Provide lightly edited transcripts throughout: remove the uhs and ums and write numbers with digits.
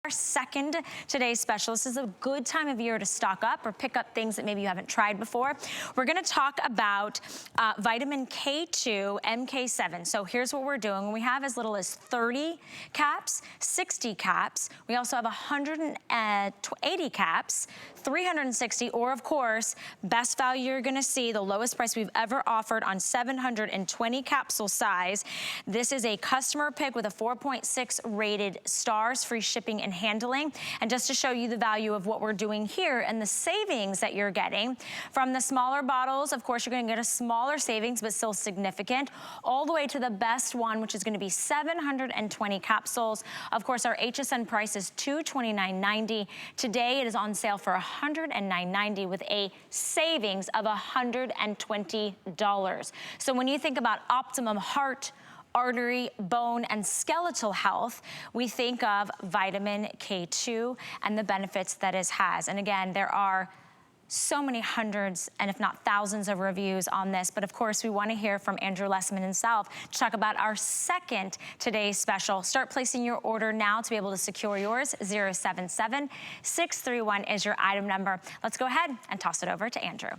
Our second today's special. This is a good time of year to stock up or pick up things that maybe you haven't tried before. We're going to talk about vitamin K2 MK7. So here's what we're doing. We have as little as 30 caps, 60 caps. We also have 180 caps, 360, or of course, best value you're going to see, the lowest price we've ever offered on 720 capsule size. This is a customer pick with a 4.6 rated stars, free shipping and handling. And just to show you the value of what we're doing here and the savings that you're getting from the smaller bottles, of course, you're going to get a smaller savings, but still significant, all the way to the best one, which is going to be 720 capsules. Of course, our HSN price is $229.90. Today, it is on sale for $109.90 with a savings of $120. So when you think about optimum heart, artery, bone, and skeletal health, we think of vitamin K2 and the benefits that it has. And again, there are so many hundreds and if not thousands of reviews on this, but of course we want to hear from Andrew Lessman himself to talk about our second today's special. Start placing your order now to be able to secure yours. 077631 is your item number. Let's go ahead and toss it over to Andrew.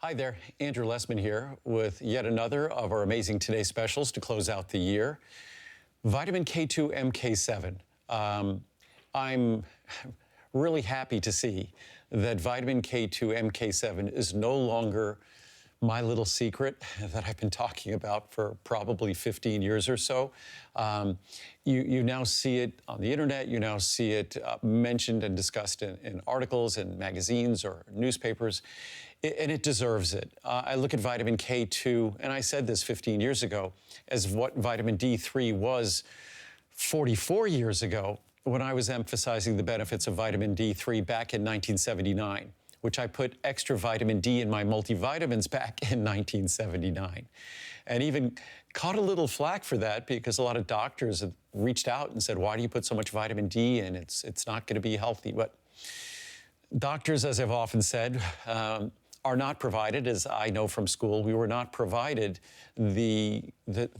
Hi there, Andrew Lessman here with yet another of our amazing Today specials to close out the year. Vitamin K2 MK7. I'm really happy to see that vitamin K2 MK7 is no longer my little secret that I've been talking about for probably 15 years or so. You now see it on the internet, you now see it mentioned and discussed in articles and magazines or newspapers, and it deserves it. I look at vitamin K2, and I said this 15 years ago, as what vitamin D3 was 44 years ago when I was emphasizing the benefits of vitamin D3 back in 1979. Which I put extra vitamin D in my multivitamins back in 1979. And even caught a little flack for that because a lot of doctors have reached out and said, why do you put so much vitamin D in? It's not going to be healthy. But doctors, as I've often said, are not provided, as I know from school, we were not provided the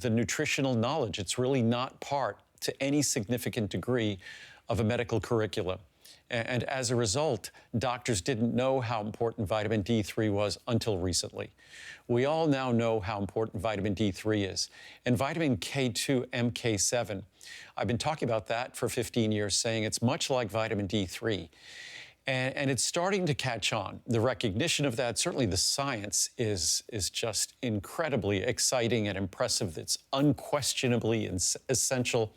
nutritional knowledge. It's really not part, to any significant degree, of a medical curriculum. And as a result, doctors didn't know how important vitamin D3 was until recently. We all now know how important vitamin D3 is. And vitamin K2 MK7, I've been talking about that for 15 years, saying it's much like vitamin D3. And it's starting to catch on. The recognition of that, certainly the science, is just incredibly exciting and impressive. It's unquestionably essential.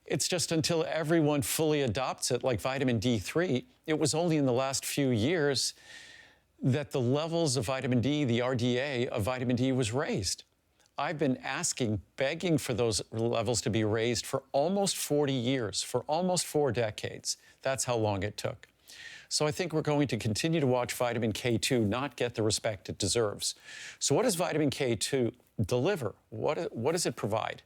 It's just until everyone fully adopts it, like vitamin D3, it was only in the last few years that the levels of vitamin D, the RDA of vitamin D, was raised. I've been asking, begging for those levels to be raised for almost 40 years, for almost 4 decades. That's how long it took. So I think we're going to continue to watch vitamin K2 not get the respect it deserves. So what does vitamin K2 deliver? What does it provide?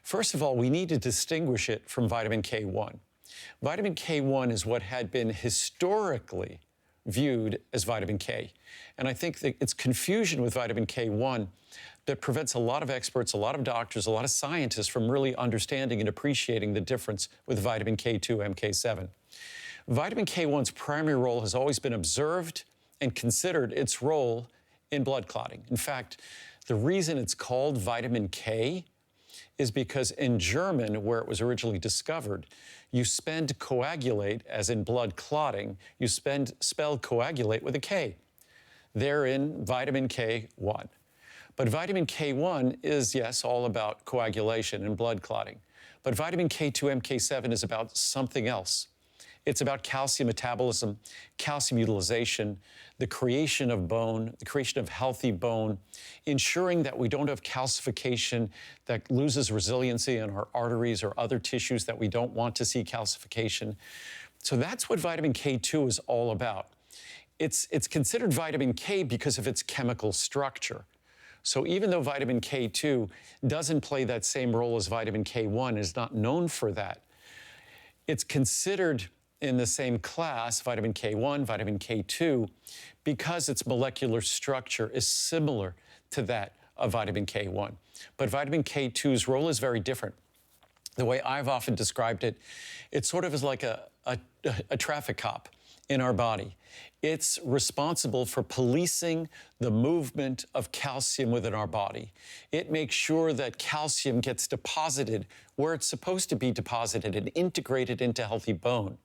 First of all, we need to distinguish it from vitamin K1. Vitamin K1 is what had been historically viewed as vitamin K. And I think that it's confusion with vitamin K1 that prevents a lot of experts, a lot of doctors, a lot of scientists from really understanding and appreciating the difference with vitamin K2 MK7. Vitamin K1's primary role has always been observed and considered its role in blood clotting. In fact, the reason it's called vitamin K is because in German, where it was originally discovered, you spell coagulate, as in blood clotting, you spell coagulate with a K. Therein, vitamin K1. But vitamin K1 is, yes, all about coagulation and blood clotting. But vitamin K2 MK7 is about something else. It's about calcium metabolism, calcium utilization, the creation of bone, the creation of healthy bone, ensuring that we don't have calcification that loses resiliency in our arteries or other tissues that we don't want to see calcification. So that's what vitamin K2 is all about. It's considered vitamin K because of its chemical structure. So even though vitamin K2 doesn't play that same role as vitamin K1, is not known for that, it's considered in the same class, vitamin K1, vitamin K2, because its molecular structure is similar to that of vitamin K1. But vitamin K2's role is very different. The way I've often described it, it sort of is like a traffic cop in our body. It's responsible for policing the movement of calcium within our body. It makes sure that calcium gets deposited where it's supposed to be deposited and integrated into healthy bone.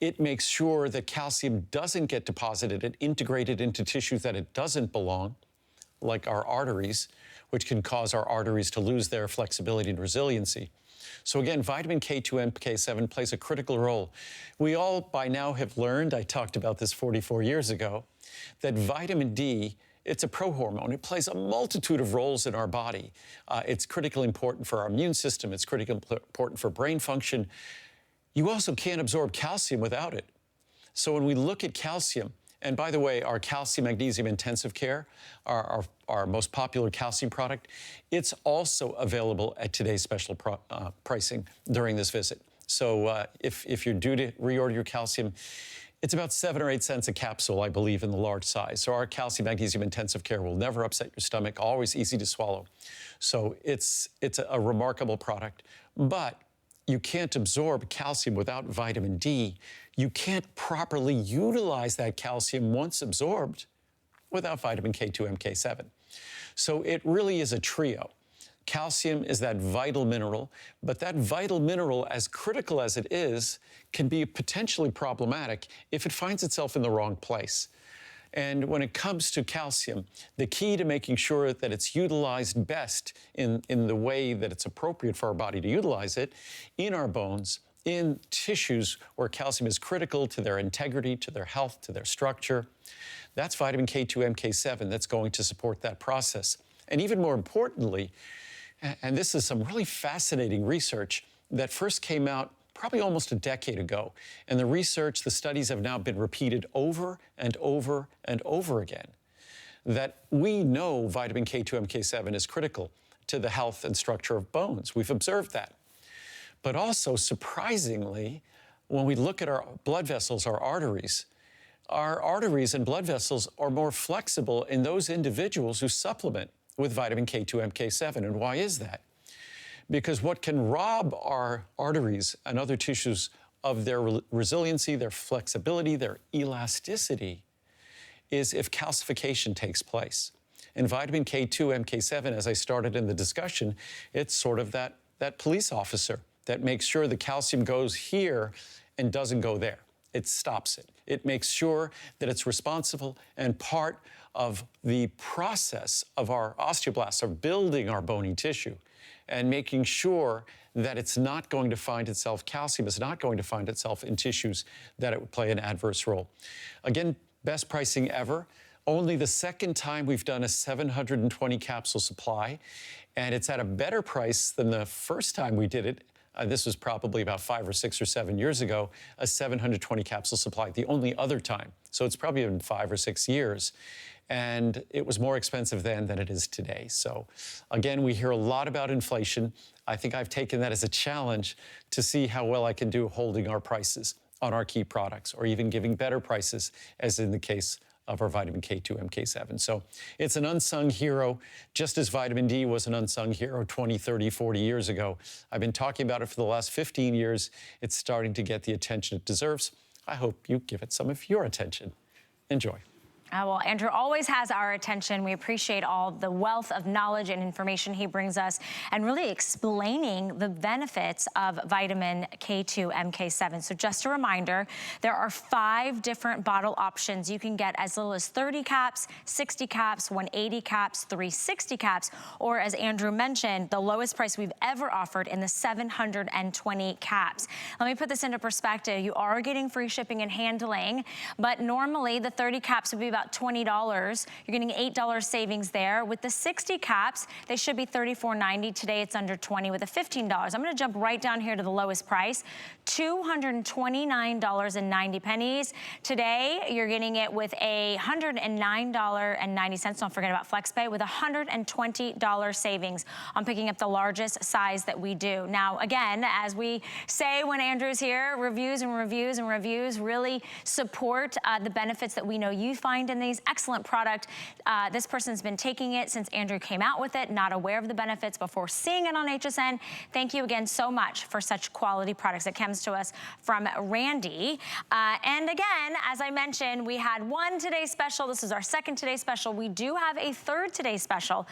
It makes sure that calcium doesn't get deposited and integrated into tissues that it doesn't belong, like our arteries, which can cause our arteries to lose their flexibility and resiliency. So again, vitamin K2 MK7 plays a critical role. We all by now have learned, I talked about this 44 years ago, that vitamin D, it's a prohormone. It plays a multitude of roles in our body. It's critically important for our immune system. It's critically important for brain function. You also can't absorb calcium without it. So when we look at calcium, and by the way, our calcium magnesium intensive care, our most popular calcium product, it's also available at today's special pricing during this visit. So if you're due to reorder your calcium, it's about 7 or 8 cents a capsule, I believe, in the large size. So our calcium magnesium intensive care will never upset your stomach, always easy to swallow. So it's a remarkable product. But you can't absorb calcium without vitamin D. You can't properly utilize that calcium once absorbed without vitamin K2 MK7. So it really is a trio. Calcium is that vital mineral, but that vital mineral, as critical as it is, can be potentially problematic if it finds itself in the wrong place. And when it comes to calcium, the key to making sure that it's utilized best in the way that it's appropriate for our body to utilize it, in our bones, in tissues where calcium is critical to their integrity, to their health, to their structure, that's vitamin K2 MK7 that's going to support that process. And even more importantly, and this is some really fascinating research that first came out probably almost a decade ago. And the research, the studies have now been repeated over and over and over again, that we know vitamin K2 MK7 is critical to the health and structure of bones. We've observed that. But also, surprisingly, when we look at our blood vessels, our arteries and blood vessels are more flexible in those individuals who supplement with vitamin K2 MK7. And why is that? Because what can rob our arteries and other tissues of their resiliency, their flexibility, their elasticity, is if calcification takes place. And vitamin K2 MK7, as I started in the discussion, it's sort of that police officer that makes sure the calcium goes here and doesn't go there. It stops it. It makes sure that it's responsible and part of the process of our osteoblasts, of building our bony tissue, and making sure that it's not going to find itself, calcium is not going to find itself in tissues that it would play an adverse role. Again, best pricing ever. Only the second time we've done a 720 capsule supply, and it's at a better price than the first time we did it. This was probably about 5 or 6 or 7 years ago, a 720 capsule supply, the only other time. So it's probably been 5 or 6 years. And it was more expensive then than it is today. So again, we hear a lot about inflation. I think I've taken that as a challenge to see how well I can do holding our prices on our key products, or even giving better prices, as in the case of our vitamin K2 MK7. So it's an unsung hero, just as vitamin D was an unsung hero 20, 30, 40 years ago. I've been talking about it for the last 15 years. It's starting to get the attention it deserves. I hope you give it some of your attention. Enjoy. Well, Andrew always has our attention. We appreciate all the wealth of knowledge and information he brings us, and really explaining the benefits of vitamin K2 MK7. So just a reminder, there are 5 different bottle options. You can get as little as 30 caps, 60 caps, 180 caps, 360 caps, or as Andrew mentioned, the lowest price we've ever offered in the 720 caps. Let me put this into perspective. You are getting free shipping and handling, but normally the 30 caps would be about $20. You're getting $8 savings there. With the 60 caps, they should be $34.90. Today it's under $20 with a $15. I'm gonna jump right down here to the lowest price, $229.90. Today, you're getting it with a $109.90. Don't forget about FlexPay, with $120 savings on picking up the largest size that we do. Now, again, as we say when Andrew's here, reviews and reviews and reviews really support the benefits that we know you find in these. Excellent product. This person's been taking it since Andrew came out with it, not aware of the benefits before seeing it on HSN. Thank you again so much for such quality products. It comes to us from Randy. And again, as I mentioned, we had one Today Special. This is our second Today Special. We do have a third Today Special